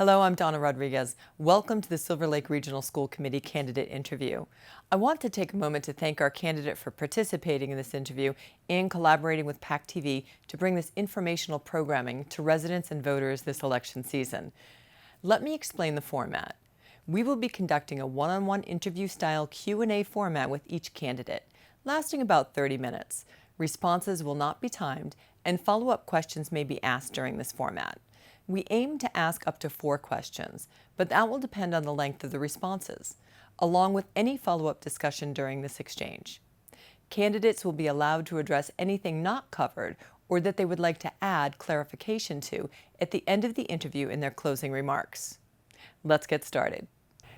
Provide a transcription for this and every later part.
Hello, I'm Donna Rodriguez. Welcome to the Silver Lake Regional School Committee candidate interview. I want to take a moment to thank our candidate for participating in this interview and collaborating with PAC TV to bring this informational programming to residents and voters this election season. Let me explain the format. We will be conducting a one-on-one interview-style Q&A format with each candidate, lasting about 30 minutes. Responses will not be timed, and follow-up questions may be asked during this format. We aim to ask up to 4 questions, but that will depend on the length of the responses, along with any follow-up discussion during this exchange. Candidates will be allowed to address anything not covered or that they would like to add clarification to at the end of the interview in their closing remarks. Let's get started.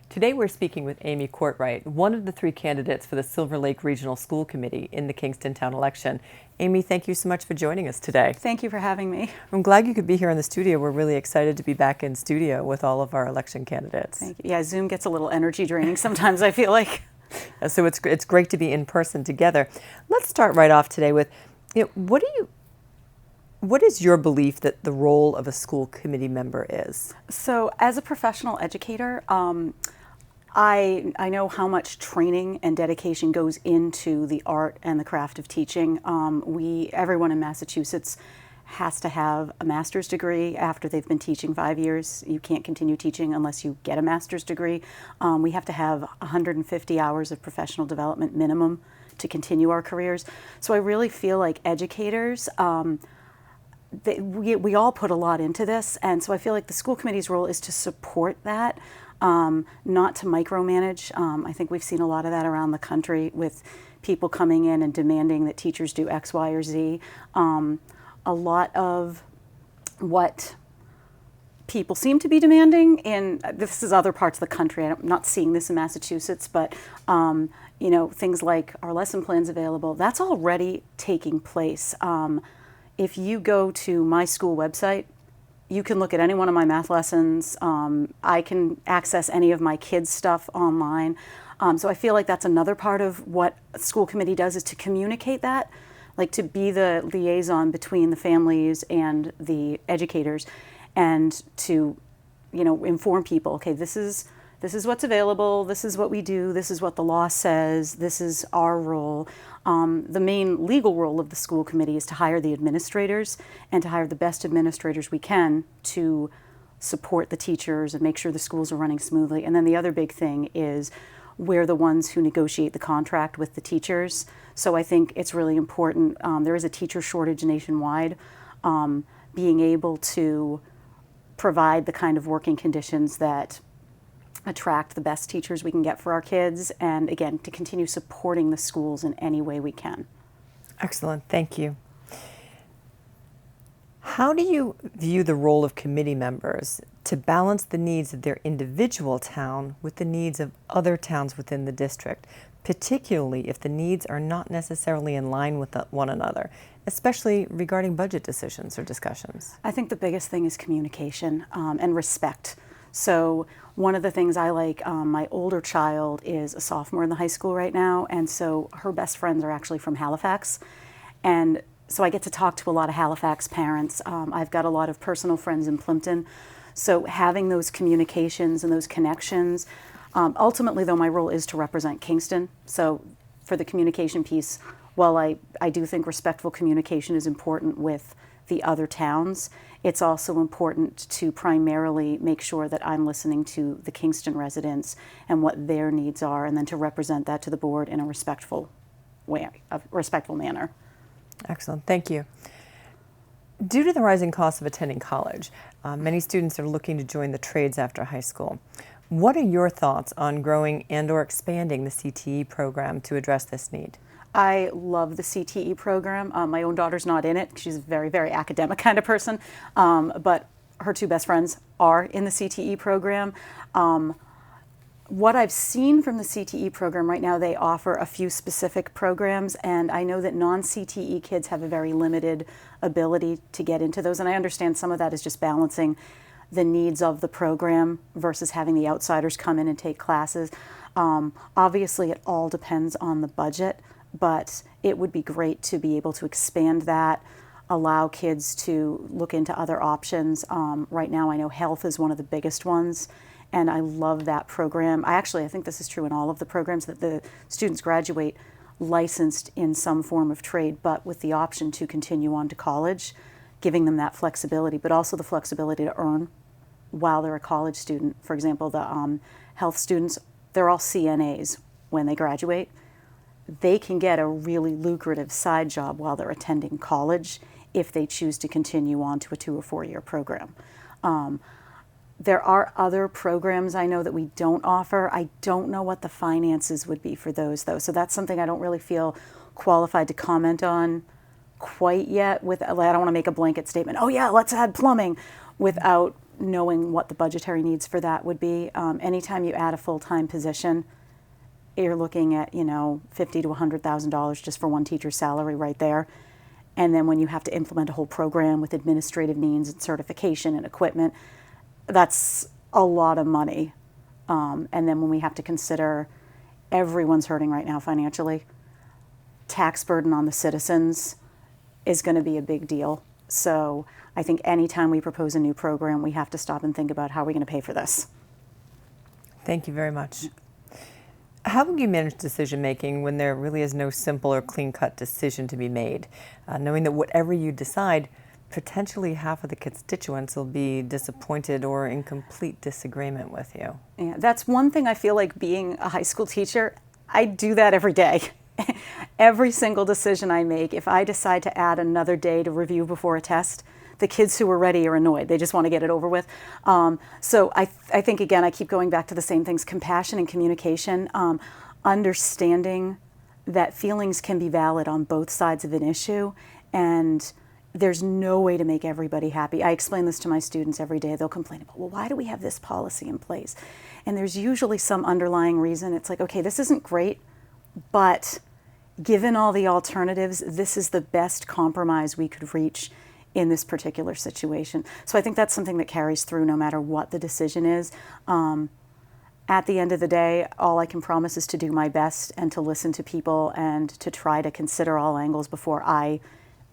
Today we're speaking with Amy Cortright, one of the 3 candidates for the Silver Lake Regional School Committee in the Kingston Town election. Amy, thank you so much for joining us today. Thank you for having me. I'm glad you could be here in the studio. We're really excited to be back in studio with all of our election candidates. Thank you. Yeah, Zoom gets a little energy draining sometimes, I feel like. So it's great to be in person together. Let's start right off today with, what is your belief that the role of a school committee member is? So as a professional educator, I know how much training and dedication goes into the art and the craft of teaching. Everyone in Massachusetts has to have a master's degree after they've been teaching 5 years. You can't continue teaching unless you get a master's degree. We have to have 150 hours of professional development minimum to continue our careers. So I really feel like educators, we all put a lot into this, and so I feel like the school committee's role is to support that. Not to micromanage. I think we've seen a lot of that around the country with people coming in and demanding that teachers do X, Y, or Z. A lot of what people seem to be demanding this is other parts of the country. I'm not seeing this in Massachusetts, but things like our lesson plans available, that's already taking place. If you go to my school website, you can look at any one of my math lessons. I can access any of my kids' stuff online. So I feel like that's another part of what a school committee does, is to communicate that, like to be the liaison between the families and the educators, and to, inform people, okay, this is what's available, this is what we do, this is what the law says, this is our role. The main legal role of the school committee is to hire the administrators and to hire the best administrators we can to support the teachers and make sure the schools are running smoothly. And then the other big thing is we're the ones who negotiate the contract with the teachers. So I think it's really important. There is a teacher shortage nationwide. Being able to provide the kind of working conditions that attract the best teachers we can get for our kids, and again, to continue supporting the schools in any way we can. Excellent, thank you. How do you view the role of committee members to balance the needs of their individual town with the needs of other towns within the district, particularly if the needs are not necessarily in line with one another, especially regarding budget decisions or discussions? I think the biggest thing is communication and respect. So one of the things I like, my older child is a sophomore in the high school right now, and so her best friends are actually from Halifax. And so I get to talk to a lot of Halifax parents. I've got a lot of personal friends in Plimpton. So having those communications and those connections, ultimately though my role is to represent Kingston. So for the communication piece, while I do think respectful communication is important with the other towns, it's also important to primarily make sure that I'm listening to the Kingston residents and what their needs are, and then to represent that to the board in a respectful manner. Excellent, thank you. Due to the rising cost of attending college, many students are looking to join the trades after high school. What are your thoughts on growing and/or expanding the CTE program to address this need? I love the CTE program. My own daughter's not in it. She's a very, very academic kind of person, but her 2 best friends are in the CTE program. What I've seen from the CTE program right now, they offer a few specific programs, and I know that non-CTE kids have a very limited ability to get into those, and I understand some of that is just balancing the needs of the program versus having the outsiders come in and take classes. Obviously, it all depends on the budget, but it would be great to be able to expand that. allow kids to look into other options. Right now I know health is one of the biggest ones, and I love that program. I think this is true in all of the programs, that the students graduate licensed in some form of trade, but with the option to continue on to college, giving them that flexibility, but also the flexibility to earn while they're a college student. For example, the health students, they're all CNAs when they graduate. They can get a really lucrative side job while they're attending college if they choose to continue on to a 2 or 4 year program. There are other programs I know that we don't offer. I don't know what the finances would be for those, though. So that's something I don't really feel qualified to comment on quite yet. I don't want to make a blanket statement, oh yeah, let's add plumbing, without knowing what the budgetary needs for that would be. Anytime you add a full-time position, you're looking at, $50,000 to $100,000 just for one teacher's salary right there. And then when you have to implement a whole program with administrative needs and certification and equipment, that's a lot of money. And then when we have to consider everyone's hurting right now financially, tax burden on the citizens is going to be a big deal. So I think anytime we propose a new program, we have to stop and think about how we're going to pay for this. Thank you very much. How will you manage decision making when there really is no simple or clean-cut decision to be made, knowing that whatever you decide, potentially half of the constituents will be disappointed or in complete disagreement with you? Yeah, that's one thing I feel like being a high school teacher, I do that every day. Every single decision I make, if I decide to add another day to review before a test, the kids who are ready are annoyed. They just want to get it over with. So I think, again, I keep going back to the same things: compassion and communication, understanding that feelings can be valid on both sides of an issue, and there's no way to make everybody happy. I explain this to my students every day. They'll complain about, well, why do we have this policy in place? And there's usually some underlying reason. It's like, okay, this isn't great, but given all the alternatives, this is the best compromise we could reach in this particular situation. So I think that's something that carries through no matter what the decision is. At the end of the day, all I can promise is to do my best and to listen to people and to try to consider all angles before I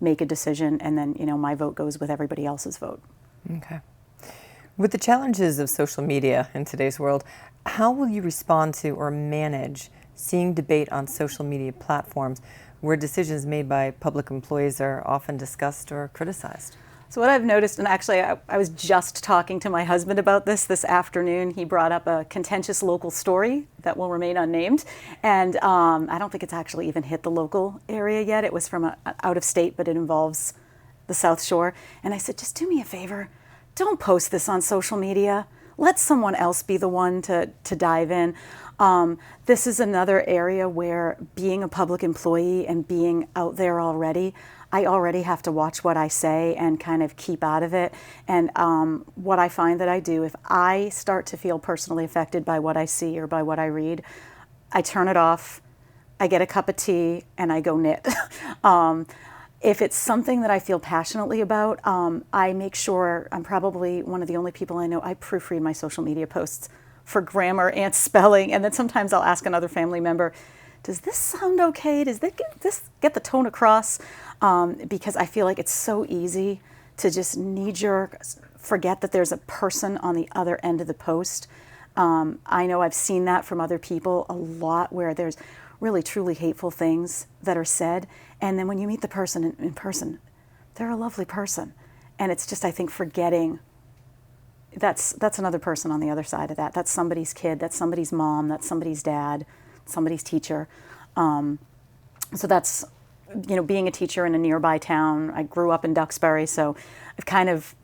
make a decision, and then my vote goes with everybody else's vote. Okay. With the challenges of social media in today's world, how will you respond to or manage seeing debate on social media platforms where decisions made by public employees are often discussed or criticized? So what I've noticed, and actually I was just talking to my husband about this afternoon. He brought up a contentious local story that will remain unnamed, and I don't think it's actually even hit the local area yet. It was from out of state, but it involves the South Shore. And I said, just do me a favor, don't post this on social media. Let someone else be the one to dive in. This is another area where being a public employee and being out there already, I already have to watch what I say and kind of keep out of it. And what I find that I do, if I start to feel personally affected by what I see or by what I read, I turn it off, I get a cup of tea, and I go knit. If it's something that I feel passionately about, I make sure, I'm probably one of the only people I know, I proofread my social media posts for grammar and spelling, and then sometimes I'll ask another family member, does this sound okay? Does this get the tone across? Because I feel like it's so easy to just knee-jerk forget that there's a person on the other end of the post. I know I've seen that from other people a lot, where there's really truly hateful things that are said, and then when you meet the person in person, they're a lovely person. And it's just, I think, forgetting that's another person on the other side of that. That's somebody's kid, that's somebody's mom, that's somebody's dad, somebody's teacher. So that's, being a teacher in a nearby town. I grew up in Duxbury, so I've kind of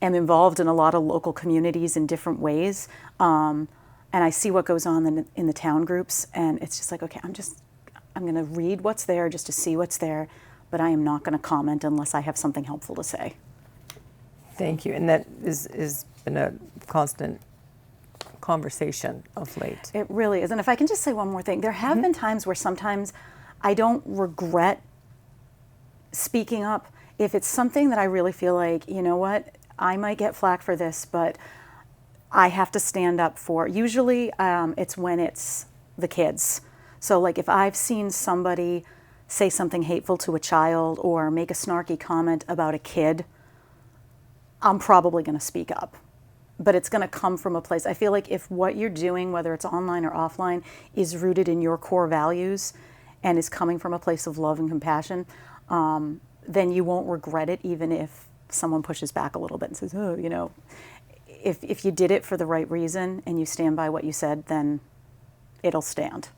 am involved in a lot of local communities in different ways. And I see what goes on in the town groups, and it's just like, okay, I'm going to read what's there just to see what's there, but I am not going to comment unless I have something helpful to say. Thank you. And that is been a constant conversation of late. It really is. And if I can just say one more thing, there have been times where sometimes I don't regret speaking up if it's something that I really feel like, you know what, I might get flack for this, but I have to stand up for. Usually it's when it's the kids. So like if I've seen somebody say something hateful to a child or make a snarky comment about a kid, I'm probably going to speak up. But it's going to come from a place. I feel like if what you're doing, whether it's online or offline, is rooted in your core values and is coming from a place of love and compassion, then you won't regret it, even if someone pushes back a little bit and says, oh, you know, if you did it for the right reason and you stand by what you said, then it'll stand.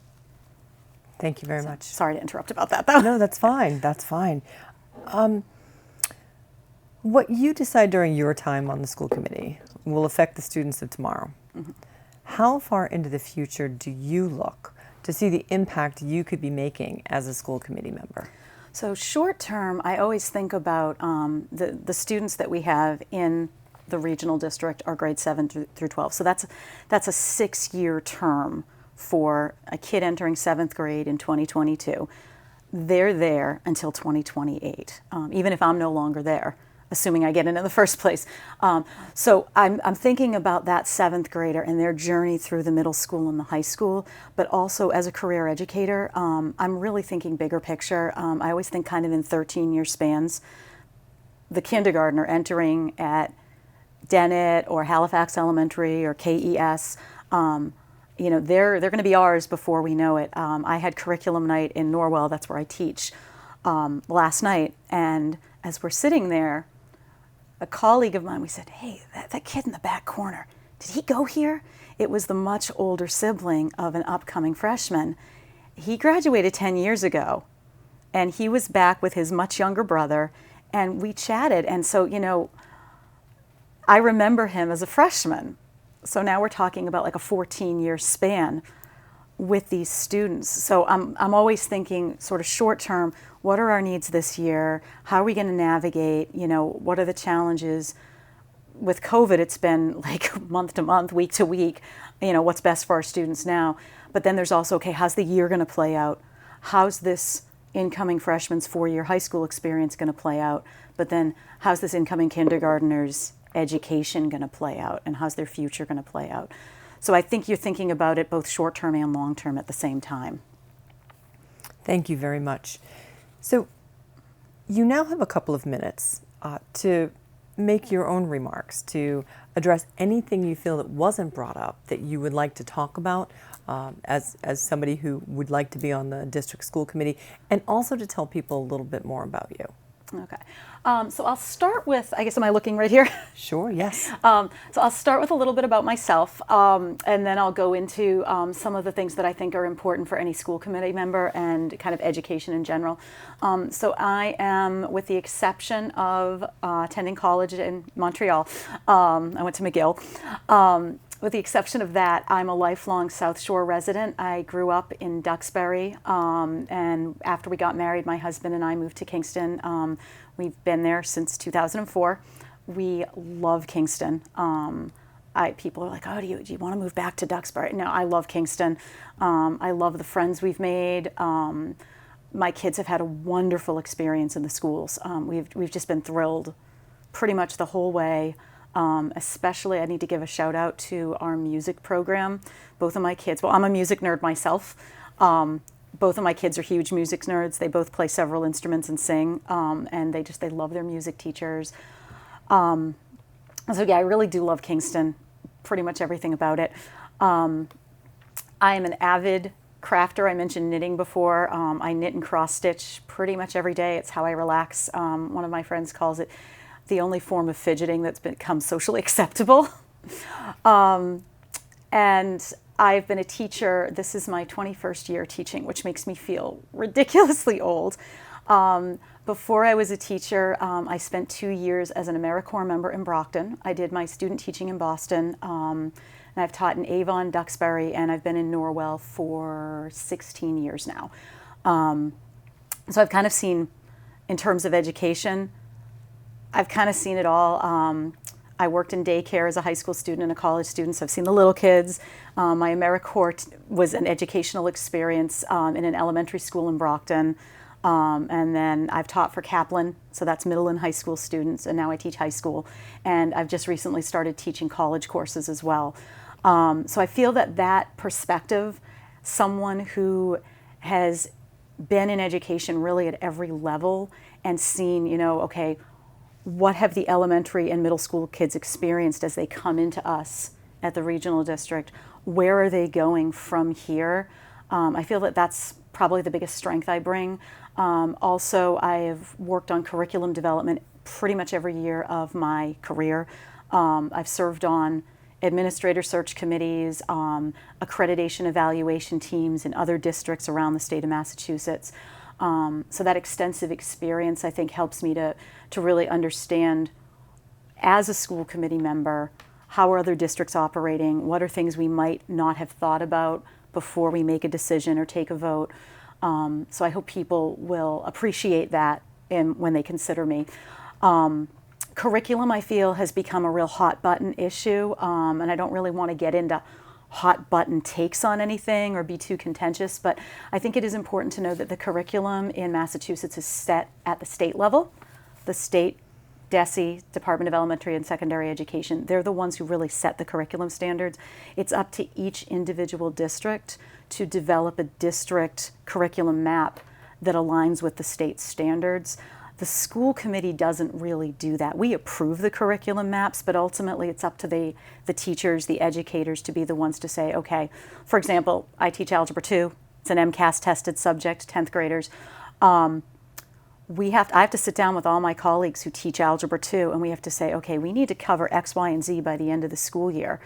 Thank you very much. Sorry to interrupt about that, though. No, that's fine. That's fine. What you decide during your time on the school committee will affect the students of tomorrow. Mm-hmm. How far into the future do you look to see the impact you could be making as a school committee member? So short term, I always think about the students that we have in the regional district are grades 7 through 12. So that's a 6-year term for a kid entering 7th grade in 2022. They're there until 2028, even if I'm no longer there, assuming I get in the first place. So I'm thinking about that 7th grader and their journey through the middle school and the high school, but also as a career educator, I'm really thinking bigger picture. I always think kind of in 13-year spans. The kindergartner entering at Dennett or Halifax Elementary or KES, you know, they're going to be ours before we know it. I had curriculum night in Norwell, that's where I teach, last night, and as we're sitting there, a colleague of mine, we said, hey, that kid in the back corner, did he go here? It was the much older sibling of an upcoming freshman. He graduated 10 years ago, and he was back with his much younger brother, and we chatted. And so, you know, I remember him as a freshman. So now we're talking about like a 14-year span with these students. So I'm always thinking sort of short term, what are our needs this year? How are we going to navigate? You know, what are the challenges? With COVID, it's been like month to month, week to week, you know, what's best for our students now. But then there's also, okay, how's the year going to play out? How's this incoming freshman's 4-year high school experience going to play out? But then how's this incoming kindergartner's education going to play out? And how's their future going to play out? So I think you're thinking about it both short term and long term at the same time. Thank you very much. So you now have a couple of minutes to make your own remarks, to address anything you feel that wasn't brought up that you would like to talk about as somebody who would like to be on the district school committee, and also to tell people a little bit more about you. Okay. So I'll start with, I guess, am I looking right here? Sure, yes. So I'll start with a little bit about myself, and then I'll go into some of the things that I think are important for any school committee member and kind of education in general. So I am, with the exception of attending college in Montreal, I went to McGill. With the exception of that, I'm a lifelong South Shore resident. I grew up in Duxbury, and after we got married, my husband and I moved to Kingston. We've been there since 2004. We love Kingston. People are like, oh, do you want to move back to Duxbury? No, I love Kingston. I love the friends we've made. My kids have had a wonderful experience in the schools. We've just been thrilled pretty much the whole way. Especially, I need to give a shout out to our music program. Both of my kids, well, I'm a music nerd myself. Both of my kids are huge music nerds. They both play several instruments and sing, and they love their music teachers. So yeah, I really do love Kingston, pretty much everything about it. I am an avid crafter. I mentioned knitting before. I knit and cross stitch pretty much every day. It's how I relax. One of my friends calls it the only form of fidgeting that's become socially acceptable. And I've been a teacher. This is my 21st year teaching, which makes me feel ridiculously old. Before I was a teacher, I spent 2 years as an AmeriCorps member in Brockton. I did my student teaching in Boston, and I've taught in Avon, Duxbury, and I've been in Norwell for 16 years now. So I've kind of seen, in terms of education, I've kind of seen it all. I worked in daycare as a high school student and a college student, so I've seen the little kids. My AmeriCorps was an educational experience in an elementary school in Brockton. And then I've taught for Kaplan, so that's middle and high school students, and now I teach high school. And I've just recently started teaching college courses as well. So I feel that perspective, someone who has been in education really at every level and seen, okay, what have the elementary and middle school kids experienced as they come into us at the regional district? Where are they going from here? I feel that that's probably the biggest strength I bring. Also, I have worked on curriculum development pretty much every year of my career. I've served on administrator search committees, accreditation evaluation teams in other districts around the state of Massachusetts. So that extensive experience, I think, helps me to really understand, as a school committee member, how are other districts operating, what are things we might not have thought about before we make a decision or take a vote. So I hope people will appreciate that when they consider me. Curriculum, I feel, has become a real hot button issue, and I don't really want to get into hot button takes on anything or be too contentious, but I think it is important to know that the curriculum in Massachusetts is set at the state level. The state DESE, Department of Elementary and Secondary Education, they're the ones who really set the curriculum standards. It's up to each individual district to develop a district curriculum map that aligns with the state standards. The school committee doesn't really do that. We approve the curriculum maps, but ultimately it's up to the teachers, the educators, to be the ones to say, okay, for example, I teach Algebra 2. It's an MCAS tested subject, 10th graders. I have to sit down with all my colleagues who teach Algebra 2, and we have to say, okay, we need to cover X, Y, and Z by the end of the school year.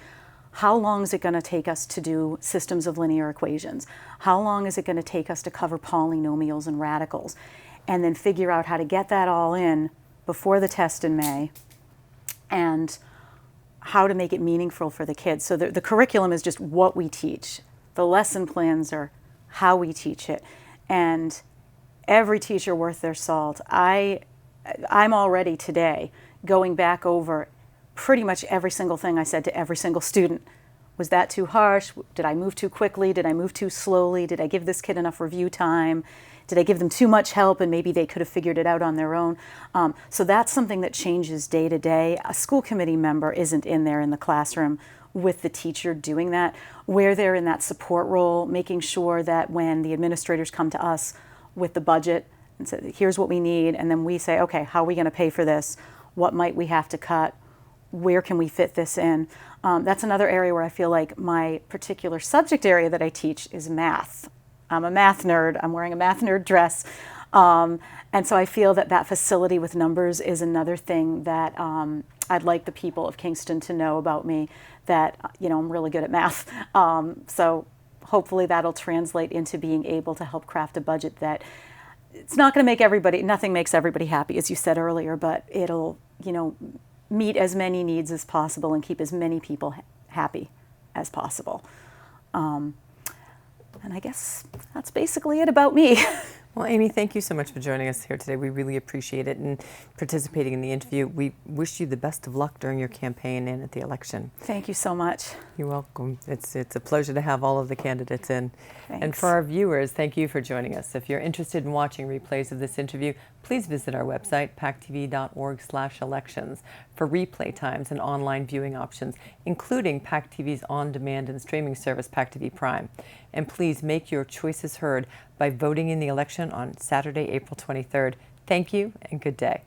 How long is it going to take us to do systems of linear equations? How long is it going to take us to cover polynomials and radicals? And then figure out how to get that all in before the test in May, and how to make it meaningful for the kids. So the curriculum is just what we teach. The lesson plans are how we teach it. And every teacher worth their salt. I'm already today going back over pretty much every single thing I said to every single student. Was that too harsh? Did I move too quickly? Did I move too slowly? Did I give this kid enough review time? Did I give them too much help and maybe they could have figured it out on their own? So that's something that changes day to day. A school committee member isn't in there in the classroom with the teacher doing that. We're there in that support role, making sure that when the administrators come to us with the budget and say, here's what we need, and then we say, okay, how are we going to pay for this? What might we have to cut? Where can we fit this in? That's another area where I feel like my particular subject area that I teach is math. I'm a math nerd. I'm wearing a math nerd dress. And so I feel that facility with numbers is another thing that I'd like the people of Kingston to know about me, that I'm really good at math. So hopefully that'll translate into being able to help craft a budget that it's not going to make nothing makes everybody happy, as you said earlier, but it'll, meet as many needs as possible and keep as many people happy as possible. And I guess that's basically it about me. Well, Amy, thank you so much for joining us here today. We really appreciate it and participating in the interview. We wish you the best of luck during your campaign and at the election. Thank you so much. You're welcome. It's a pleasure to have all of the candidates in. Thanks. And for our viewers, thank you for joining us. If you're interested in watching replays of this interview, please visit our website, pactv.org/elections, for replay times and online viewing options, including PAC TV's on-demand and streaming service, PAC TV Prime. And please make your choices heard by voting in the election on Saturday, April 23rd. Thank you and good day.